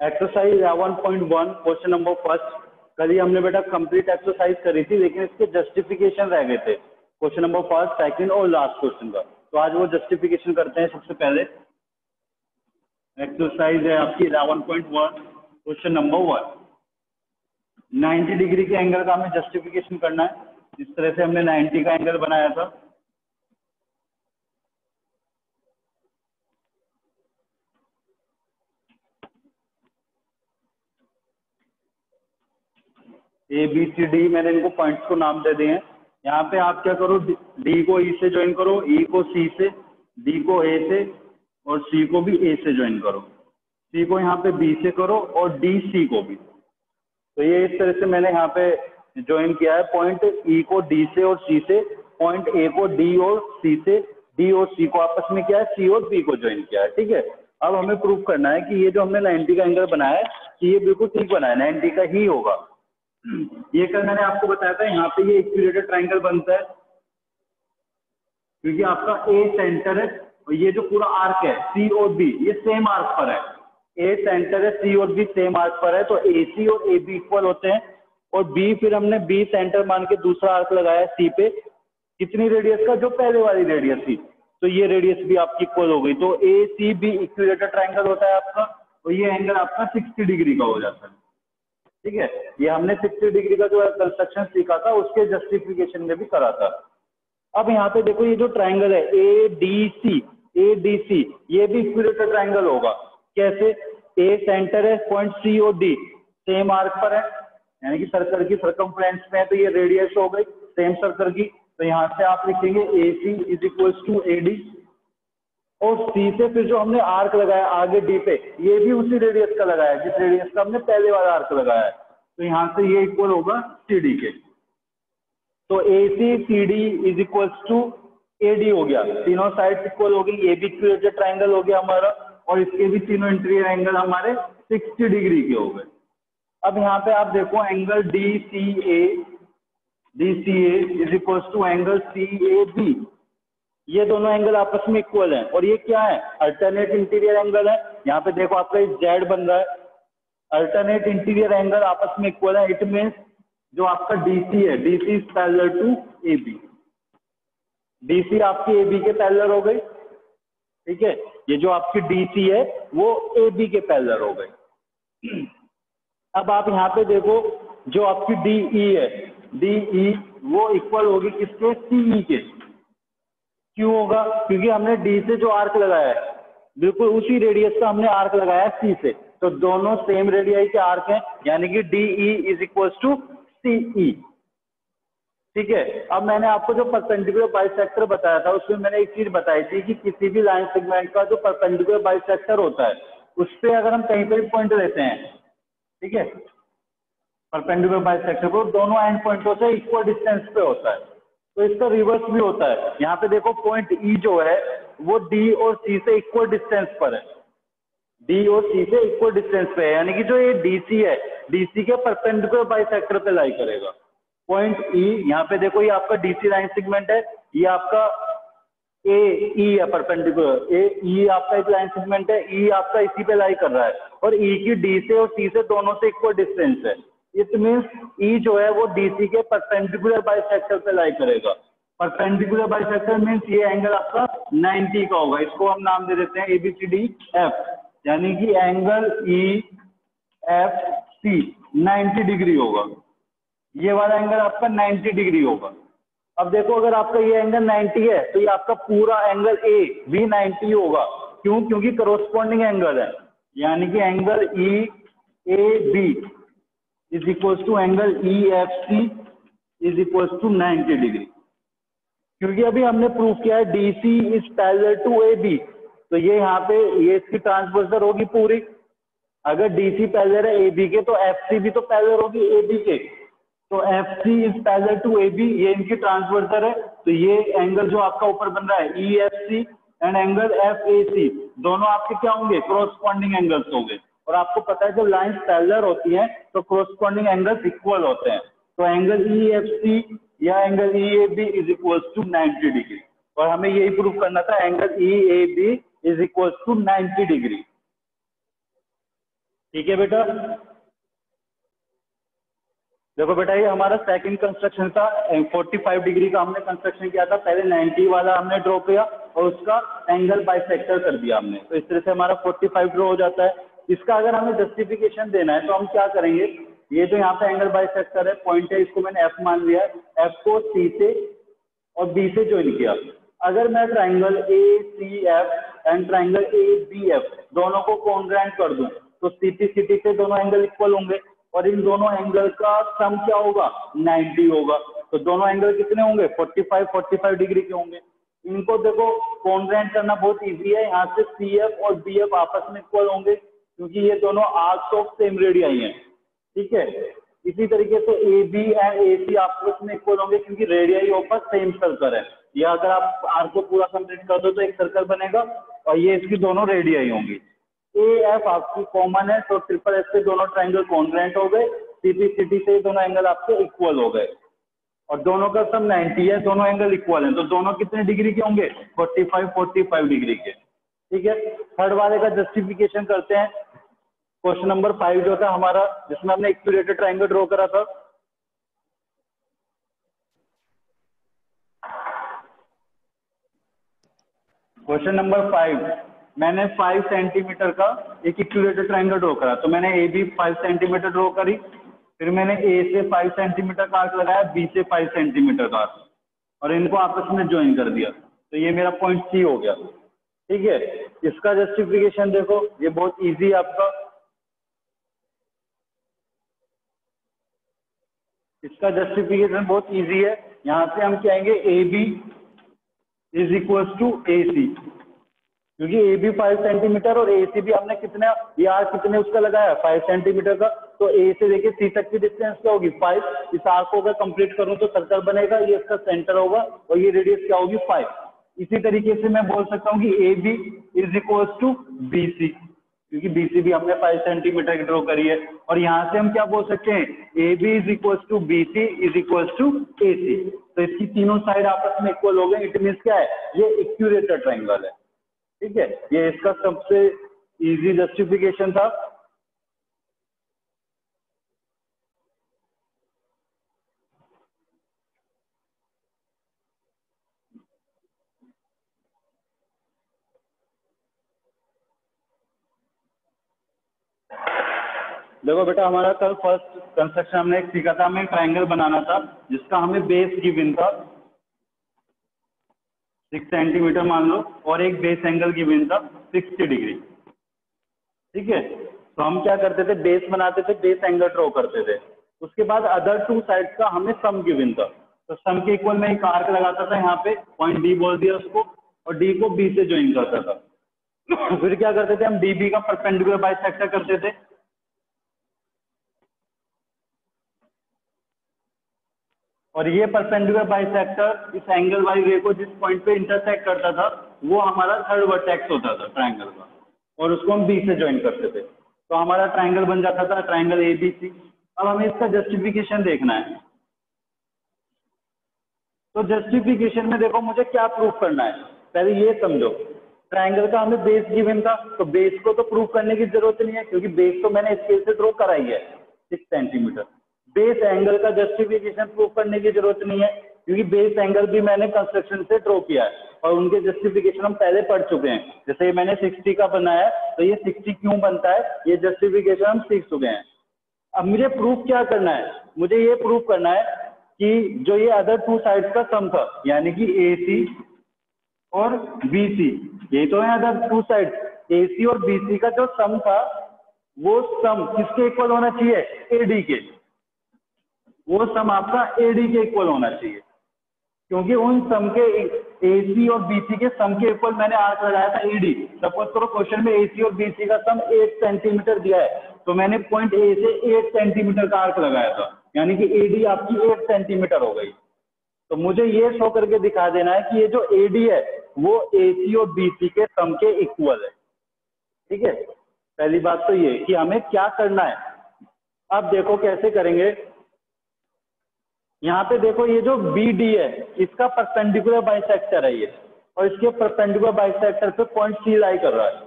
Exercise 11.1 question number first. कल ही हमने बेटा कंप्लीट एक्सरसाइज करी थी, लेकिन इसके जस्टिफिकेशन रह गए थे क्वेश्चन नंबर फर्स्ट, सेकंड और लास्ट क्वेश्चन का। तो आज वो जस्टिफिकेशन करते हैं। सबसे पहले एक्सरसाइज है आपकी 11.1 क्वेश्चन नंबर 1। 90 डिग्री के एंगल का हमें जस्टिफिकेशन करना है। जिस तरह से हमने 90 का एंगल बनाया था, ए बी सी डी, मैंने इनको पॉइंट्स को नाम दे दिए हैं। यहाँ पे आप क्या करो, डी को ई से ज्वाइन करो, ई को सी से, डी को ए से और सी को भी ए से ज्वाइन करो। सी को यहाँ पे बी से करो और डी सी को भी। तो ये इस तरह से मैंने यहाँ पे ज्वाइन किया है। पॉइंट ई को डी से और सी से, पॉइंट ए को डी और सी से, डी और सी को आपस में किया है, सी और बी को ज्वाइन किया है। ठीक है, अब हमें प्रूव करना है कि ये जो हमने 90 का एंगल बनाया है कि ये बिल्कुल ठीक बना है, 90 का ही होगा। ये कल मैंने आपको बताया था, यहाँ पे ये इक्विलेटरल ट्रायंगल बनता है क्योंकि आपका ए सेंटर है और ये जो पूरा आर्क है सी और बी ये सेम आर्क पर है। ए सेंटर है, सी और बी सेम आर्क पर है, तो ए सी और ए बी इक्वल होते हैं। और बी फिर हमने बी सेंटर मान के दूसरा आर्क लगाया सी पे, कितनी रेडियस का, जो पहले वाली रेडियस थी, तो ये रेडियस भी आपकी इक्वल हो गई। तो A C B equilateral triangle होता है आपका, और ये एंगल आपका 60 डिग्री का हो जाता है। ठीक है, ये हमने 60 डिग्री का जो कंस्ट्रक्शन सीखा था उसके जस्टिफिकेशन में भी करा था। अब यहाँ पे देखो, ये जो ट्रायंगल है ए डी सी, ये भी इक्विलेटरल ट्रायंगल होगा। कैसे? ए सेंटर है, पॉइंट सी और डी सेम आर्क पर है, यानी कि सर्कल की सर्कमफ्रेंस में है, तो ये रेडियस हो गई सेम सर्कल की। तो यहाँ से आप लिखेंगे A C is equals to A D, और सी से फिर जो हमने आर्क लगाया आगे डी पे, ये भी उसी रेडियस का लगाया जिस रेडियस का हमने पहले वाला आर्क लगाया है। तो यहाँ से ये इक्वल होगा सी डी के। तो A C C D is equals to A D हो गया, तीनों साइड इक्वल हो गई। ये भी इक्विलेटरल ट्रायंगल हो गया हमारा, और इसके भी तीनों इंटीरियर एंगल हमारे 60 डिग्री के हो गए। अब यहाँ पे आप देखो angle D C A is equals to angle C A B, ये दोनों एंगल आपस में इक्वल हैं। और ये क्या है? अल्टरनेट इंटीरियर एंगल है। यहाँ पे देखो आपका ये जेड बन रहा है, अल्टरनेट इंटीरियर एंगल आपस में इक्वल है। इट मीन्स जो आपका डीसी है, DC is parallel to A B, DC आपकी ए बी के पैरेलल हो गई। ठीक है, ये जो आपकी डीसी है वो ए बी के पैरेलल हो गई। अब आप यहाँ पे देखो, जो आपकी डीई है, डीई वो इक्वल होगी किसके? सीई के। क्यों होगा? क्योंकि हमने डी से जो आर्क लगाया है बिल्कुल उसी रेडियस का हमने आर्क लगाया है सी से, तो दोनों सेम रेडियस के आर्क हैं, यानी कि DE is equals to CE. ठीक है, अब मैंने आपको जो परपेंडिकुलर बाइसेक्टर बताया था उसमें मैंने एक चीज बताई थी कि किसी भी लाइन सेगमेंट का जो परपेंडिकुलर बाइसेक्टर होता है उस पर अगर हम कहीं पर भी पॉइंट लेते हैं, ठीक है, परपेंडिकुलर बाइसेक्टर को दोनों एंड पॉइंटों से इक्वल डिस्टेंस पे होता है, तो इसका रिवर्स भी होता है। यहाँ पे देखो पॉइंट ई जो है वो डी और सी से इक्वल डिस्टेंस पर है, डी और सी से इक्वल डिस्टेंस पे है, यानी कि जो ये डीसी है डीसी के परपेंडिकुलर बाइसेक्टर पे लाई करेगा। पॉइंट ई, यहाँ पे देखो ये आपका डीसी लाइन सेगमेंट है, ये आपका ए ई है परपेंडिकुलर, ए ई आपका एक लाइन सेगमेंट है, ई आपका इसी पे लाई कर रहा है, और ई की डी से और सी से दोनों से इक्वल डिस्टेंस है। इट मीन्स ई जो है वो डीसी के परपेंडिकुलर बाइसेक्टर पे लाई करेगा। परपेंडिकुलर बाइसेक्टर मीन्स ये एंगल आपका 90 का होगा। इसको हम नाम दे देते हैं ABCD F, यानी कि एंगल EFC 90 डिग्री होगा। ये वाला एंगल आपका 90 डिग्री होगा। अब देखो अगर आपका ये एंगल 90 है तो ये आपका पूरा एंगल ए भी 90 होगा। क्यों? क्योंकि करोस्पॉन्डिंग एंगल है, यानी कि angle EAB is equals to angle EFC is equals to 90 degree. क्योंकि अभी हमने प्रूव किया है DC is parallel to AB, तो ये यहाँ पे ये इसकी ट्रांसवर्सल होगी पूरी। अगर DC पैरेलल है AB के तो FC भी तो पैरेलल होगी AB के, तो FC is parallel to AB, ये इनकी ट्रांसवर्सल है। तो ये एंगल जो आपका ऊपर बन रहा है EFC एंड एंगल FAC दोनों आपके क्या होंगे? कॉरस्पॉन्डिंग एंगल्स होंगे। और आपको पता है जब लाइंस पैरेलल होती हैं तो कॉरस्पॉन्डिंग एंगल्स इक्वल होते हैं। तो एंगल EFC या angle EAB is equals to 90 degree, और हमें यही प्रूव करना था angle EAB is equal to 90 degree. ठीक है बेटा, देखो बेटा ये हमारा सेकंड कंस्ट्रक्शन था। 45 डिग्री का हमने कंस्ट्रक्शन किया था, पहले 90 वाला हमने ड्रॉ किया और उसका एंगल बाइसेक्टर कर दिया हमने। तो इस तरह से हमारा 45 ड्रॉ हो जाता है। इसका अगर हमें जस्टिफिकेशन देना है तो हम क्या करेंगे, ये जो यहाँ पे एंगल बाइसेक्टर है, पॉइंट है, इसको मैंने एफ मान लिया। एफ को सी से और बी से ज्वाइन किया। अगर मैं triangle A C F and triangle A B F दोनों को कॉन्ग्रुएंट कर दूं तो सीटी सीटी से दोनों एंगल इक्वल होंगे और इन दोनों एंगल का सम क्या होगा, 90 होगा। तो दोनों एंगल कितने होंगे, 45 डिग्री के होंगे। इनको देखो कॉन्ग्रुएंट करना बहुत इजी है। यहाँ से सी एफ और बी एफ आपस में इक्वल होंगे क्योंकि ये दोनों आर्क्स ऑफ सेम रेडियाई हैं। ठीक है, इसी तरीके से ए बी एंड ए सी आपस में इक्वल होंगे क्योंकि रेडियाई ऑफ सेम सर्कल है। या अगर आप आर्क को पूरा कंप्लीट कर दो तो एक सर्कल बनेगा और ये इसकी दोनों रेडियाई होंगी। ए एफ आपकी कॉमन है तो ट्रिपल एस से दोनों ट्राइंगल कॉन्ग्रुएंट हो गए, सीटी सीटी से दोनों एंगल आपके इक्वल हो गए और दोनों का सम 90 है, दोनों एंगल इक्वल हैं। तो दोनों कितने डिग्री के होंगे, 45 डिग्री के। ठीक है, थर्ड वाले का जस्टिफिकेशन करते हैं। क्वेश्चन नंबर 5 जो था हमारा, जिसमें हमने इक्विलेटरल ट्राइंगल ड्रॉ करा था। क्वेश्चन नंबर 5, मैंने 5 सेंटीमीटर का एक इक्विलेटरल ट्राइंगल ड्रॉ करा। तो मैंने ए बी 5 सेंटीमीटर ड्रॉ करी, फिर मैंने ए से 5 सेंटीमीटर का आर्क लगाया, बी से 5 सेंटीमीटर का आर्क, और इनको आपस में ज्वाइन कर दिया। तो ये मेरा पॉइंट सी हो गया। ठीक है, इसका जस्टिफिकेशन देखो, ये बहुत इजी है आपका। इसका जस्टिफिकेशन बहुत इजी है। यहाँ से हम क्या आएंगे, A B is equal to A C, क्योंकि ए बी 5 सेंटीमीटर और ए सी भी हमने कितना, ये आर्क कितने उसका लगाया, 5 सेंटीमीटर का। तो ए से लेके सी तक की डिस्टेंस क्या होगी, 5। इस आर्क को अगर कंप्लीट करूं तो सर्कल बनेगा, ये इसका सेंटर होगा और ये रेडियस क्या होगी, 5। इसी तरीके से मैं बोल सकता हूँ कि A B is equal to B C, क्योंकि बी सी भी हमने 5 सेंटीमीटर की ड्रॉ करी है। और यहाँ से हम क्या बोल सकते हैं, A B is equal to B C is equal to A C. तो इसकी तीनों साइड आपस में इक्वल हो गए। इट मीन्स क्या है, ये इक्विलेटरल ट्राइंगल है। ठीक है, ये इसका सबसे इजी जस्टिफिकेशन था। देखो बेटा, हमारा कल फर्स्ट कंस्ट्रक्शन हमने एक सीखा था, हमें ट्राइंगल बनाना था जिसका हमें बेस गिवन था 6 सेंटीमीटर मान लो, और एक बेस एंगल गिवन था 60 डिग्री। ठीक है, तो हम क्या करते थे, बेस बनाते थे, बेस एंगल ड्रॉ करते थे। उसके बाद अदर 2 साइड्स का हमें सम गिवन था। तो सम के इक्वल में एक आर्क लगाता था, यहाँ पे पॉइंट डी बोल दिया उसको, और डी को बी से ज्वाइन करता था। फिर क्या करते थे हम, डी बी का परपेंडिकुलर बाइसेक्टर करते थे। और ये परपेंडिकुलर बाइसेक्टर इस एंगल वाली रे को जिस पॉइंट पे इंटरसेक्ट करता था वो हमारा थर्ड वर्टेक्स होता था ट्राइंगल का, और उसको हम बी से ज्वाइन करते थे। तो हमारा ट्राइंगल बन जाता था ट्राइंगल ए बी सी। अब हमें इसका जस्टिफिकेशन देखना है। तो जस्टिफिकेशन में देखो मुझे क्या प्रूफ करना है, पहले ये समझो। ट्राइंगल का हमें बेस गिवन था, तो बेस को तो प्रूफ करने की जरूरत नहीं है क्योंकि बेस तो मैंने स्केल से ड्रॉ कराई है 6 सेंटीमीटर। बेस एंगल का जस्टिफिकेशन प्रूफ करने की जरूरत नहीं है क्योंकि बेस एंगल भी मैंने कंस्ट्रक्शन से ड्रॉ किया है और उनके जस्टिफिकेशन हम पहले पढ़ चुके हैं। जैसे मैंने 60 का बनाया तो ये 60 क्यों बनता है, ये जस्टिफिकेशन हम सीख चुके हैं। अब मुझे प्रूफ क्या करना है, मुझे ये प्रूफ करना है कि जो ये अदर 2 साइड्स का सम था, यानी कि ए सी और बी सी, ये तो है अदर 2 साइड्स, ए सी और बी सी का जो सम था वो सम किसके इक्वल होना चाहिए, ए डी के। वो सम आपका एडी के इक्वल होना चाहिए क्योंकि उन सम के एसी और बीसी के सम के इक्वल मैंने आर्क लगाया था एडी। सपोज करो क्वेश्चन में एसी और बीसी का सम 8 सेंटीमीटर दिया है तो मैंने पॉइंट ए से 8 सेंटीमीटर का आर्क लगाया था, यानी कि एडी आपकी 8 सेंटीमीटर हो गई। तो मुझे ये शो करके दिखा देना है कि ये जो एडी है वो एसी और बीसी के सम के इक्वल है। ठीक है, पहली बात तो ये कि हमें क्या करना है। अब देखो कैसे करेंगे। यहाँ पे देखो ये जो बी डी है इसका परपेंडिकुलर बाइसेक्टर है ये, और इसके परपेंडिकुलर बाइसेक्टर पे पॉइंट सी लाई कर रहा है।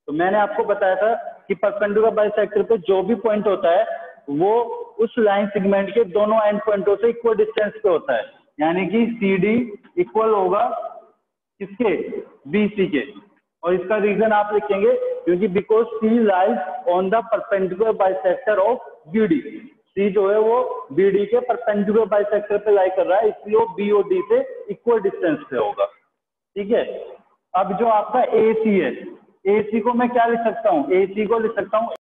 तो मैंने आपको बताया था कि परपेंडिकुलर बाइसेक्टर पे जो भी पॉइंट होता है वो उस लाइन सेगमेंट के दोनों एंड पॉइंटों से इक्वल डिस्टेंस पे होता है, यानी कि सी डी इक्वल होगा किसके, बी सी के। और इसका रीजन आप लिखेंगे क्योंकि because C lies on the perpendicular bisector of B D. C जो है वो बी डी के परपेंडिकुलर बाइसेक्टर पे लाई कर रहा है, इसलिए वो बी और डी से इक्वल डिस्टेंस पे होगा। ठीक है। अब जो आपका ए सी है, ए सी को मैं क्या लिख सकता हूँ, ए सी को लिख सकता हूँ